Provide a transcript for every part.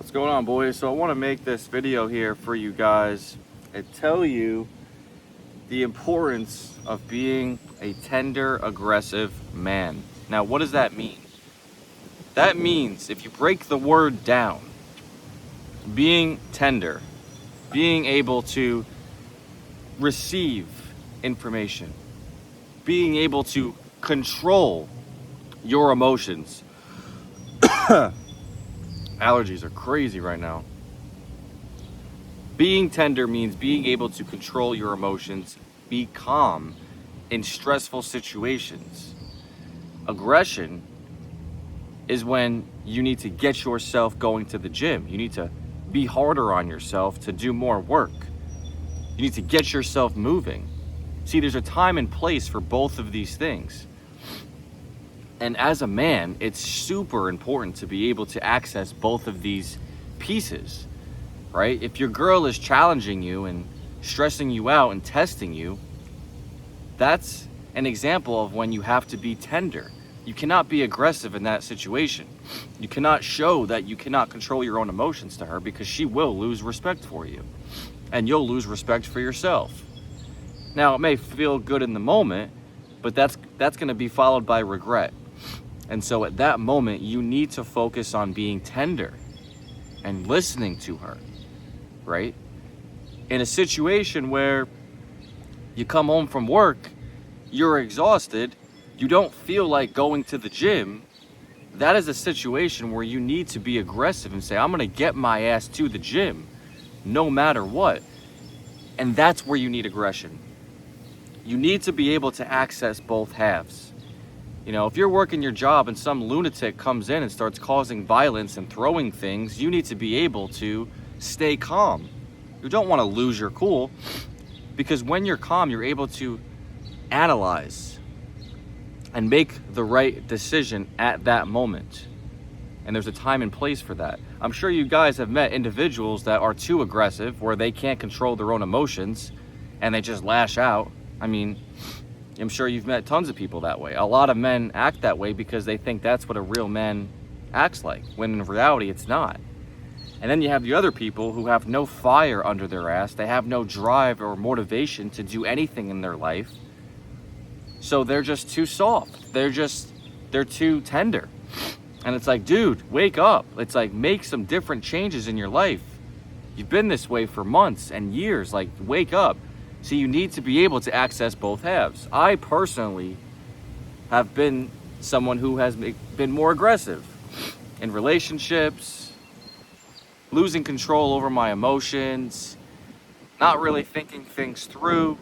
What's going on, boys? So I want to make this video here for you guys and tell you the importance of being a tender, aggressive man. Now, what does that mean? That means, if you break the word down, being tender, being able to receive information, being able to control your emotions. Allergies are crazy right now. Being tender means being able to control your emotions, be calm in stressful situations. Aggression is when you need to get yourself going to the gym. You need to be harder on yourself to do more work. You need to get yourself moving. See, there's a time and place for both of these things. And as a man, it's super important to be able to access both of these pieces, right? If your girl is challenging you and stressing you out and testing you, that's an example of when you have to be tender. You cannot be aggressive in that situation. You cannot show that you cannot control your own emotions to her, because she will lose respect for you and you'll lose respect for yourself. Now, it may feel good in the moment, but that's going to be followed by regret. And so at that moment, you need to focus on being tender and listening to her, right? In a situation where you come home from work, you're exhausted, you don't feel like going to the gym, that is a situation where you need to be aggressive and say, I'm gonna get my ass to the gym no matter what. And that's where you need aggression. You need to be able to access both halves. You know, if you're working your job and some lunatic comes in and starts causing violence and throwing things, you need to be able to stay calm. You don't want to lose your cool, because when you're calm, you're able to analyze and make the right decision at that moment. And there's a time and place for that. I'm sure you guys have met individuals that are too aggressive, where they can't control their own emotions and they just lash out. I mean, I'm sure you've met tons of people that way. A lot of men act that way because they think that's what a real man acts like, when in reality it's not. And then you have the other people who have no fire under their ass. They have no drive or motivation to do anything in their life. So they're just too soft. They're too tender. And it's like, dude, wake up. It's like, make some different changes in your life. You've been this way for months and years. Like, wake up. So you need to be able to access both halves. I personally have been someone who has been more aggressive in relationships, losing control over my emotions, not really thinking things through.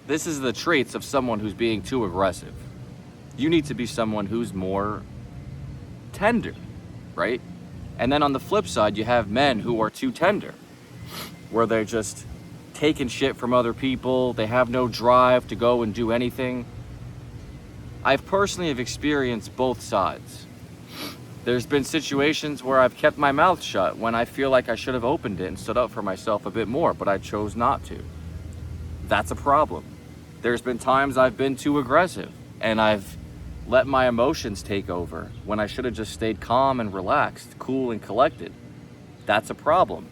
This is the traits of someone who's being too aggressive. You need to be someone who's more tender, right? And then on the flip side, you have men who are too tender, where they're just taking shit from other people. They have no drive to go and do anything. I've personally have experienced both sides. There's been situations where I've kept my mouth shut when I feel like I should have opened it and stood up for myself a bit more, but I chose not to. That's a problem. There's been times I've been too aggressive and I've let my emotions take over when I should have just stayed calm and relaxed, cool and collected. That's a problem.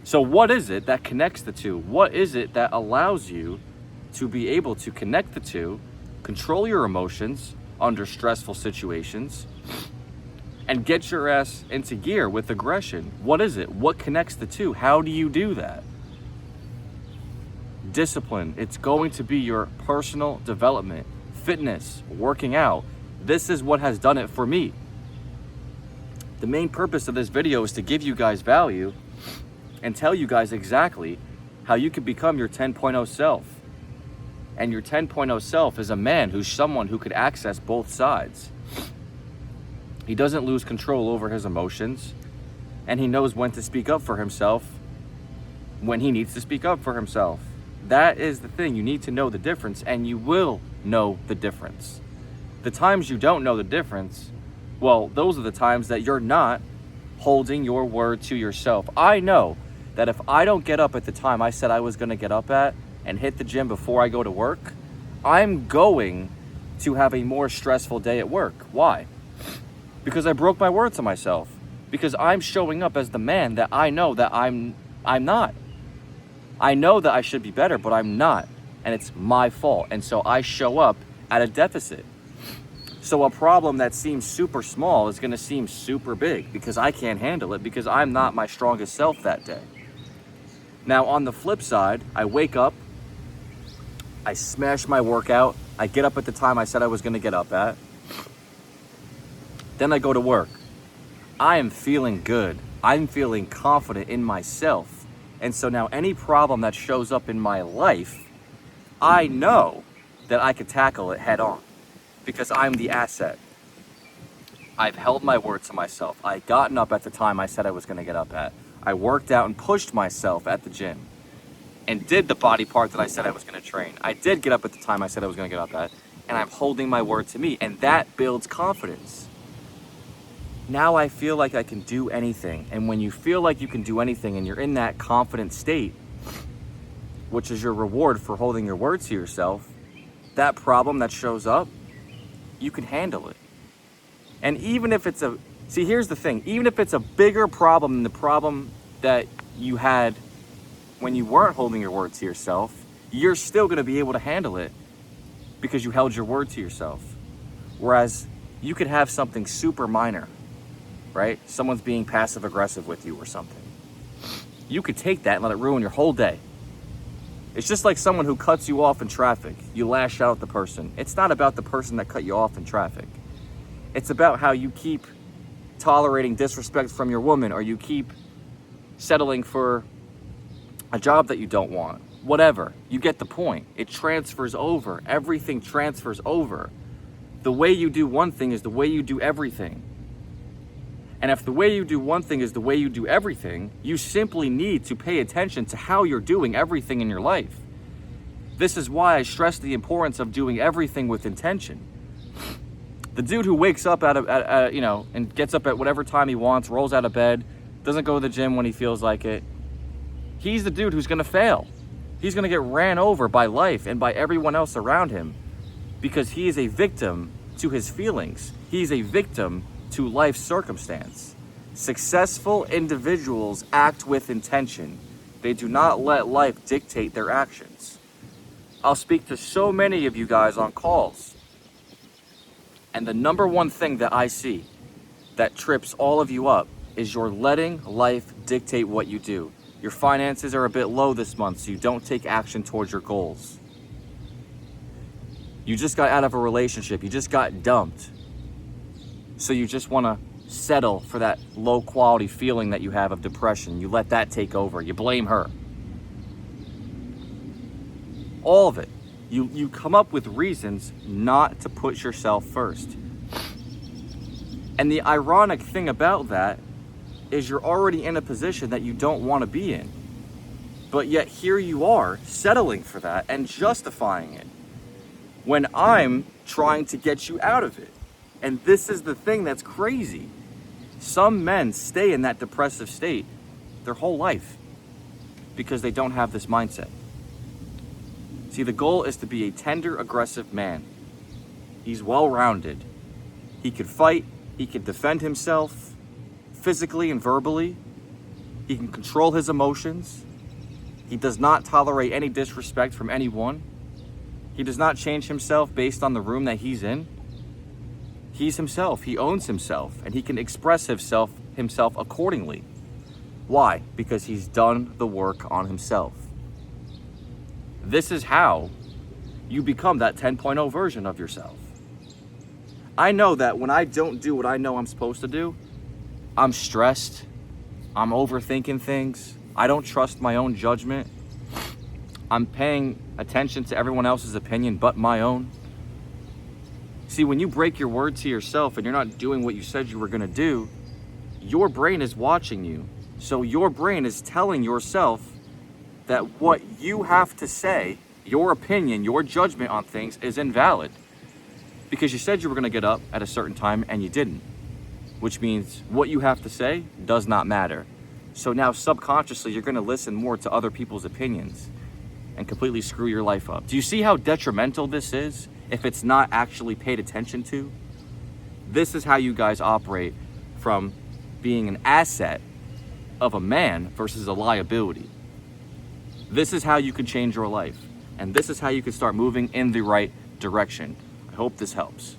So what is it that connects the two? What is it that allows you to be able to connect the two, control your emotions under stressful situations, and get your ass into gear with aggression? What is it? What connects the two? How do you do that? Discipline. It's going to be your personal development, fitness, working out. This is what has done it for me. The main purpose of this video is to give you guys value and tell you guys exactly how you can become your 10.0 self. And your 10.0 self is a man who's someone who could access both sides. He doesn't lose control over his emotions, and he knows when to speak up for himself when he needs to speak up for himself. That is the thing. You need to know the difference, and you will know the difference. The times you don't know the difference, well, those are the times that you're not holding your word to yourself. I know that if I don't get up at the time I said I was going to get up at and hit the gym before I go to work, I'm going to have a more stressful day at work. Why? Because I broke my word to myself. because I'm showing up as the man that I know that I'm not. I know that I should be better, but I'm not, and it's my fault. And so I show up at a deficit. So a problem that seems super small is going to seem super big because I can't handle it, because I'm not my strongest self that day. Now, on the flip side, I wake up, I smash my workout, I get up at the time I said I was going to get up at. Then I go to work. I am feeling good. I'm feeling confident in myself. And so now any problem that shows up in my life, I know that I could tackle it head on because I'm the asset. I've held my word to myself. I gotten up at the time I said I was going to get up at. I worked out and pushed myself at the gym and did the body part that I said I was going to train. I did get up at the time I said I was going to get up at, and I'm holding my word to me, and that builds confidence. Now I feel like I can do anything. And when you feel like you can do anything and you're in that confident state, which is your reward for holding your word to yourself, that problem that shows up, you can handle it. And even if it's here's the thing, even if it's a bigger problem than the problem that you had when you weren't holding your word to yourself, you're still going to be able to handle it because you held your word to yourself. Whereas you could have something super minor, right? Someone's being passive aggressive with you or something. You could take that and let it ruin your whole day. It's just like someone who cuts you off in traffic. You lash out at the person. It's not about the person that cut you off in traffic. It's about how you keep tolerating disrespect from your woman, or you keep settling for a job that you don't want. Whatever. You get the point. It transfers over. Everything transfers over. The way you do one thing is the way you do everything. And if the way you do one thing is the way you do everything, you simply need to pay attention to how you're doing everything in your life. This is why I stress the importance of doing everything with intention. The dude who wakes up and gets up at whatever time he wants, rolls out of bed, doesn't go to the gym when he feels like it, he's the dude who's going to fail. He's going to get ran over by life and by everyone else around him because he is a victim to his feelings. He's a victim to life's circumstance. Successful individuals act with intention. They do not let life dictate their actions. I'll speak to so many of you guys on calls, and the number one thing that I see that trips all of you up is you're letting life dictate what you do. Your finances are a bit low this month, so you don't take action towards your goals. You just got out of a relationship. You just got dumped. So you just want to settle for that low quality feeling that you have of depression. You let that take over. You blame her. All of it. You come up with reasons not to put yourself first. And the ironic thing about that is you're already in a position that you don't want to be in. But yet here you are settling for that and justifying it when I'm trying to get you out of it. And this is the thing that's crazy. Some men stay in that depressive state their whole life because they don't have this mindset. See, the goal is to be a tender, aggressive man. He's well-rounded. He could fight. He can defend himself physically and verbally. He can control his emotions. He does not tolerate any disrespect from anyone. He does not change himself based on the room that he's in. He's himself. He owns himself, and he can express himself accordingly. Why? Because he's done the work on himself. This is how you become that 10.0 version of yourself. I know that when I don't do what I know I'm supposed to do, I'm stressed. I'm overthinking things. I don't trust my own judgment. I'm paying attention to everyone else's opinion but my own. See, when you break your word to yourself and you're not doing what you said you were going to do, your brain is watching you. So your brain is telling yourself that what you have to say, your opinion, your judgment on things is invalid. Because you said you were going to get up at a certain time and you didn't. Which means what you have to say does not matter. So now subconsciously you're going to listen more to other people's opinions and completely screw your life up. Do you see how detrimental this is if it's not actually paid attention to? This is how you guys operate from being an asset of a man versus a liability. This is how you can change your life. And this is how you can start moving in the right direction. I hope this helps.